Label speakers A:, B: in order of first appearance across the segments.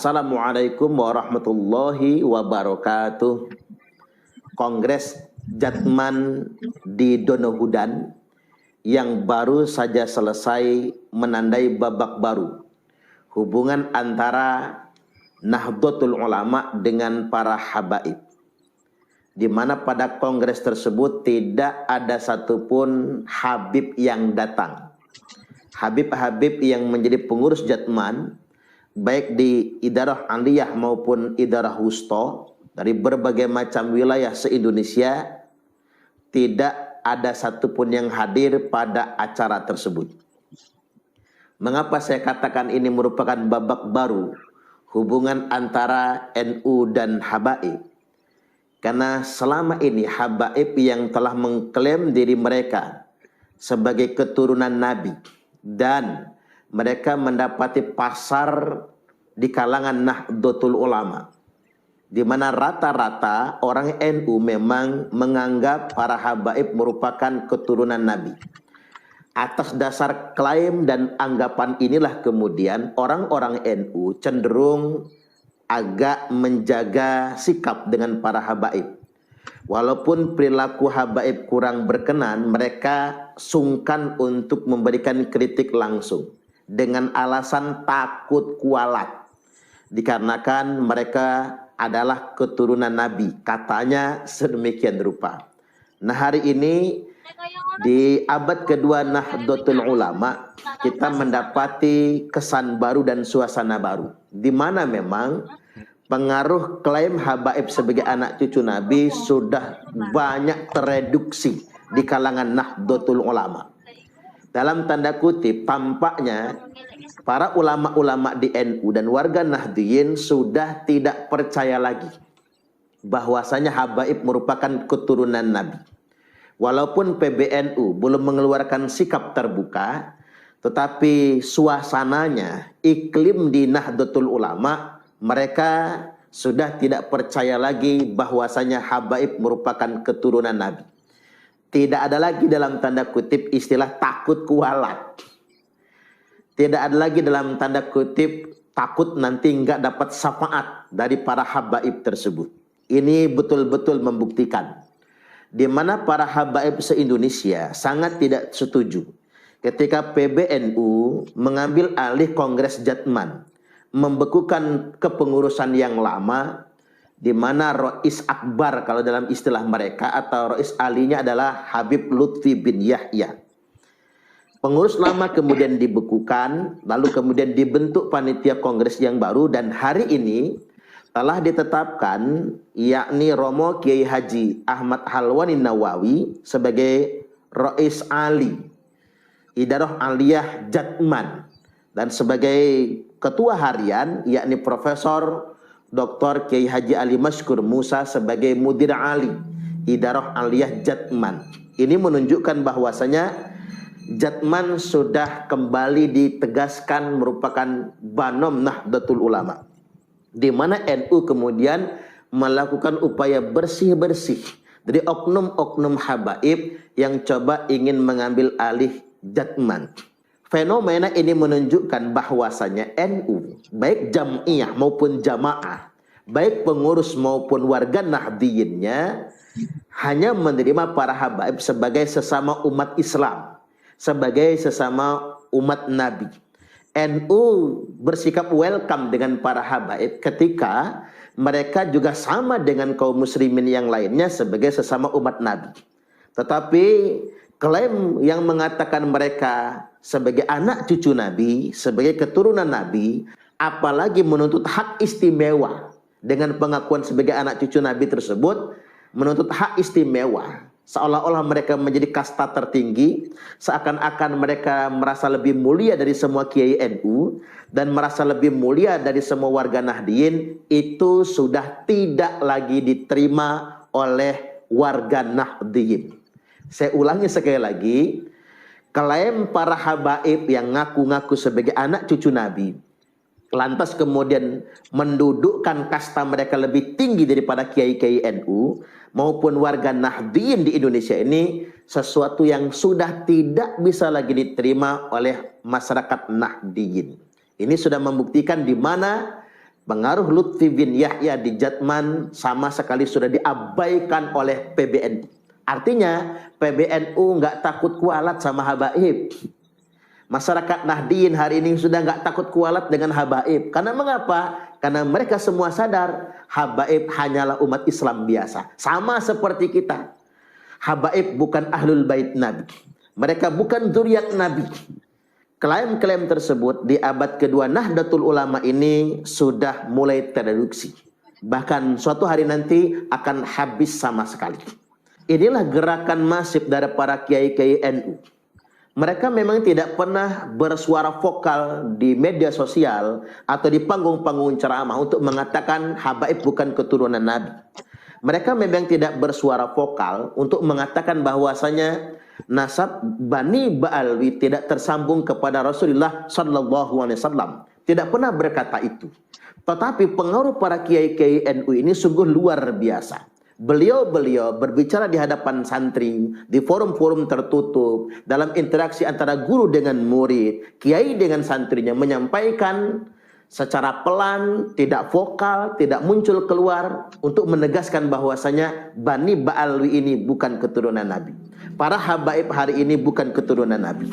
A: Assalamualaikum warahmatullahi wabarakatuh. Kongres Jatman di Donohudan yang baru saja selesai menandai babak baru hubungan antara Nahdlatul Ulama dengan para habaib, di mana pada kongres tersebut tidak ada satupun habib yang datang. Habib-habib yang menjadi pengurus Jatman baik di Idarah Aliyah maupun Idarah Wusto dari berbagai macam wilayah se-Indonesia, tidak ada satupun yang hadir pada acara tersebut. Mengapa saya katakan ini merupakan babak baru hubungan antara NU dan habaib? Karena selama ini habaib yang telah mengklaim diri mereka sebagai keturunan Nabi dan mereka mendapati pasar di kalangan Nahdlatul Ulama, di mana rata-rata orang NU memang menganggap para habaib merupakan keturunan Nabi. Atas dasar klaim dan anggapan inilah kemudian orang-orang NU cenderung agak menjaga sikap dengan para habaib. Walaupun perilaku habaib kurang berkenan, mereka sungkan untuk memberikan kritik langsung dengan alasan takut kualat, dikarenakan mereka adalah keturunan Nabi, katanya sedemikian rupa. Nah, hari ini di abad kedua Nahdlatul Ulama kita mendapati kesan baru dan suasana baru, di mana memang pengaruh klaim habaib sebagai anak cucu Nabi sudah banyak tereduksi di kalangan Nahdlatul Ulama. Dalam tanda kutip, tampaknya para ulama-ulama di NU dan warga Nahdliyin sudah tidak percaya lagi bahwasanya habaib merupakan keturunan Nabi. Walaupun PBNU belum mengeluarkan sikap terbuka, tetapi suasananya, iklim di Nahdlatul Ulama, mereka sudah tidak percaya lagi bahwasanya habaib merupakan keturunan Nabi. Tidak ada lagi dalam tanda kutip istilah takut kualat. Tidak ada lagi dalam tanda kutip takut nanti nggak dapat syafaat dari para habaib tersebut. Ini betul-betul membuktikan di mana para habaib se-Indonesia sangat tidak setuju ketika PBNU mengambil alih Kongres Jatman, membekukan kepengurusan yang lama, di mana Rois Akbar kalau dalam istilah mereka atau Rois Alinya adalah Habib Lutfi bin Yahya. Pengurus lama kemudian dibekukan, lalu kemudian dibentuk panitia kongres yang baru, dan hari ini telah ditetapkan yakni Romo Kiai Haji Ahmad Halwani Nawawi sebagai Rois Ali Idarah Aliyah Jatman, dan sebagai ketua harian yakni Profesor Dr. Kiai Haji Ali Mashkur Musa sebagai Mudir Ali Idarah Aliyah Jatman. Ini menunjukkan bahwasanya Jatman sudah kembali ditegaskan merupakan Banom Nahdlatul Ulama, di mana NU kemudian melakukan upaya bersih-bersih dari oknum-oknum habaib yang coba ingin mengambil alih Jatman. Fenomena ini menunjukkan bahwasanya NU, baik jam'iyah maupun jamaah, baik pengurus maupun warga Nahdliyinnya, hanya menerima para habaib sebagai sesama umat Islam, sebagai sesama umat Nabi. NU bersikap welcome dengan para habaib ketika mereka juga sama dengan kaum muslimin yang lainnya sebagai sesama umat Nabi. Tetapi klaim yang mengatakan mereka sebagai anak cucu Nabi, sebagai keturunan Nabi, apalagi menuntut hak istimewa dengan pengakuan sebagai anak cucu Nabi tersebut, menuntut hak istimewa, seolah-olah mereka menjadi kasta tertinggi, seakan-akan mereka merasa lebih mulia dari semua kiai NU dan merasa lebih mulia dari semua warga Nahdliyin. Itu sudah tidak lagi diterima oleh warga Nahdliyin. Saya ulangi sekali lagi, klaim para habaib yang ngaku-ngaku sebagai anak cucu Nabi, lantas kemudian mendudukkan kasta mereka lebih tinggi daripada kiai-kiai NU maupun warga Nahdliyin di Indonesia ini, sesuatu yang sudah tidak bisa lagi diterima oleh masyarakat Nahdliyin. Ini sudah membuktikan di mana Pengaruh Lutfi bin Yahya di Jatman sama sekali sudah diabaikan oleh PBNU. Artinya PBNU nggak takut kualat sama habaib. Masyarakat Nahdien hari ini sudah nggak takut kualat dengan habaib. Karena mengapa? Karena mereka semua sadar habaib hanyalah umat Islam biasa. Sama seperti kita. Habaib bukan ahlul bait Nabi. Mereka bukan zuriat Nabi. Klaim-klaim tersebut di abad kedua Nahdlatul Ulama ini sudah mulai tereduksi. Bahkan suatu hari nanti akan habis sama sekali. Inilah gerakan masif dari para kiai-kiai NU. Mereka memang tidak pernah bersuara vokal di media sosial atau di panggung-panggung ceramah untuk mengatakan habaib bukan keturunan Nabi. Mereka memang tidak bersuara vokal untuk mengatakan bahwasanya nasab Bani Ba'alwi tidak tersambung kepada Rasulullah Sallallahu Alaihi Wasallam. Tidak pernah berkata itu. Tetapi pengaruh para kiai-kiai NU ini sungguh luar biasa. Beliau-beliau berbicara di hadapan santri, di forum-forum tertutup, dalam interaksi antara guru dengan murid, kiai dengan santrinya, menyampaikan secara pelan, tidak vokal, tidak muncul keluar, untuk menegaskan bahwasanya Bani Ba'alwi ini bukan keturunan Nabi. Para habaib hari ini bukan keturunan Nabi.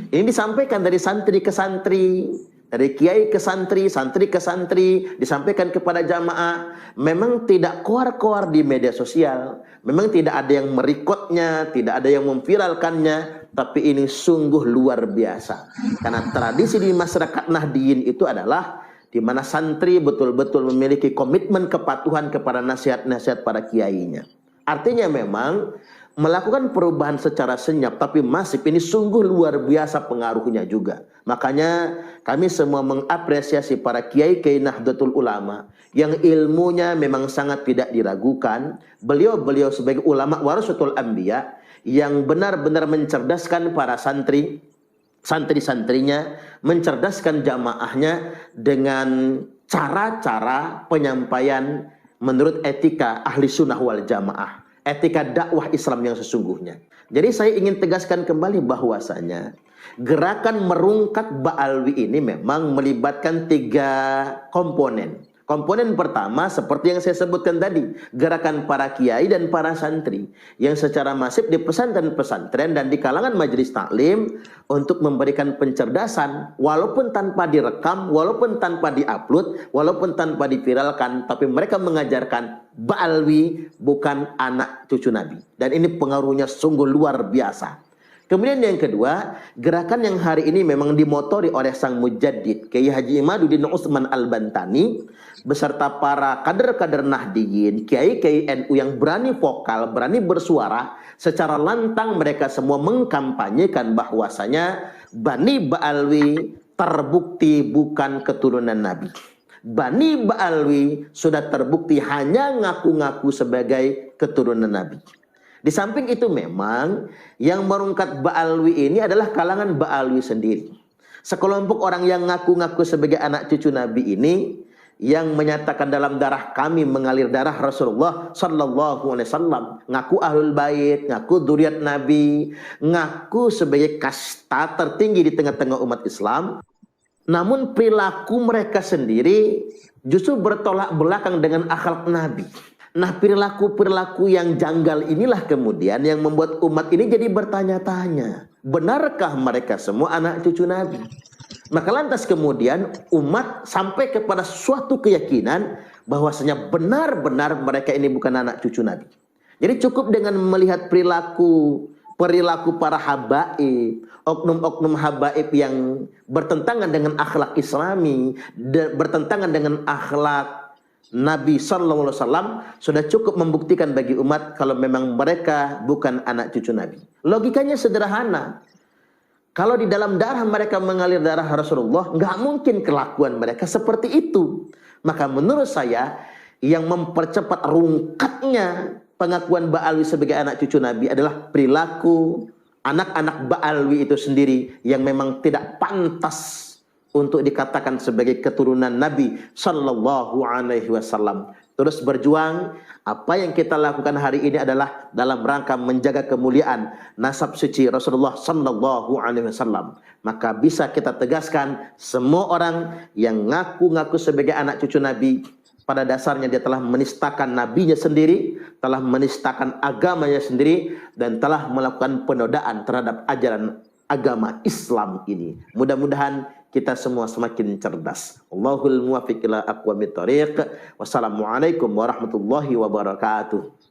A: Ini disampaikan dari santri ke santri, dari kiai ke santri, santri ke santri, disampaikan kepada jamaah. Memang tidak koar-koar di media sosial, memang tidak ada yang merekodnya, tidak ada yang memviralkannya, tapi ini sungguh luar biasa. Karena tradisi di masyarakat Nahdien itu adalah di mana santri betul-betul memiliki komitmen kepatuhan kepada nasihat-nasihat para kiainya. Artinya memang melakukan perubahan secara senyap tapi masif ini sungguh luar biasa pengaruhnya juga. Makanya kami semua mengapresiasi para kiai-kiai Nahdlatul Ulama yang ilmunya memang sangat tidak diragukan. Beliau-beliau sebagai ulama warasatul anbiya yang benar-benar mencerdaskan para santri-santrinya, mencerdaskan jamaahnya dengan cara-cara penyampaian menurut etika ahli sunnah wal jamaah, etika dakwah Islam yang sesungguhnya. Jadi saya ingin tegaskan kembali bahwasanya gerakan merungkat Ba'alwi ini memang melibatkan 3 komponen. Komponen pertama seperti yang saya sebutkan tadi, gerakan para kiai dan para santri yang secara masif di pesantren-pesantren dan di kalangan majelis taklim untuk memberikan pencerdasan walaupun tanpa direkam, walaupun tanpa diupload, walaupun tanpa diviralkan, tapi mereka mengajarkan Ba'alwi bukan anak cucu Nabi. Dan ini pengaruhnya sungguh luar biasa. Kemudian yang kedua, gerakan yang hari ini memang dimotori oleh sang mujaddid Kiai Haji Imaduddin Utsman Al-Bantani beserta para kader-kader Nahdien, kiai-kiai NU yang berani vokal, berani bersuara, secara lantang mereka semua mengkampanyekan bahwasanya Bani Ba'alwi terbukti bukan keturunan Nabi. Bani Ba'alwi sudah terbukti hanya ngaku-ngaku sebagai keturunan Nabi. Di samping itu memang yang merungkat Ba'alwi ini adalah kalangan Ba'alwi sendiri. Sekelompok orang yang ngaku-ngaku sebagai anak cucu Nabi ini, yang menyatakan dalam darah kami mengalir darah Rasulullah Sallallahu Alaihi Wasallam, ngaku ahlul bait, ngaku dzurriat Nabi, ngaku sebagai kasta tertinggi di tengah-tengah umat Islam. Namun perilaku mereka sendiri justru bertolak belakang dengan akhlak Nabi. Nah, perilaku-perilaku yang janggal inilah kemudian yang membuat umat ini jadi bertanya-tanya. Benarkah mereka semua anak cucu Nabi? Maka lantas kemudian umat sampai kepada suatu keyakinan bahwasanya benar-benar mereka ini bukan anak cucu Nabi. Jadi cukup dengan melihat perilaku para habaib, oknum-oknum habaib yang bertentangan dengan akhlak Islami, bertentangan dengan akhlak Nabi Sallallahu Alaihi Wasallam, sudah cukup membuktikan bagi umat kalau memang mereka bukan anak cucu Nabi. Logikanya sederhana. Kalau di dalam darah mereka mengalir darah Rasulullah, nggak mungkin kelakuan mereka seperti itu. Maka menurut saya yang mempercepat rungkatnya pengakuan Ba'alwi sebagai anak cucu Nabi adalah perilaku anak-anak Ba'alwi itu sendiri yang memang tidak pantas untuk dikatakan sebagai keturunan Nabi Sallallahu Alaihi Wasallam. Terus berjuang. Apa yang kita lakukan hari ini adalah dalam rangka menjaga kemuliaan nasab suci Rasulullah Sallallahu Alaihi Wasallam. Maka bisa kita tegaskan, semua orang yang ngaku-ngaku sebagai anak cucu Nabi, pada dasarnya dia telah menistakan nabinya sendiri, telah menistakan agamanya sendiri, dan telah melakukan penodaan terhadap ajaran agama Islam ini. Mudah-mudahan kita semua semakin cerdas. Allahul muwaffiq ila aqwamit thoriq. Wassalamualaikum warahmatullahi wabarakatuh.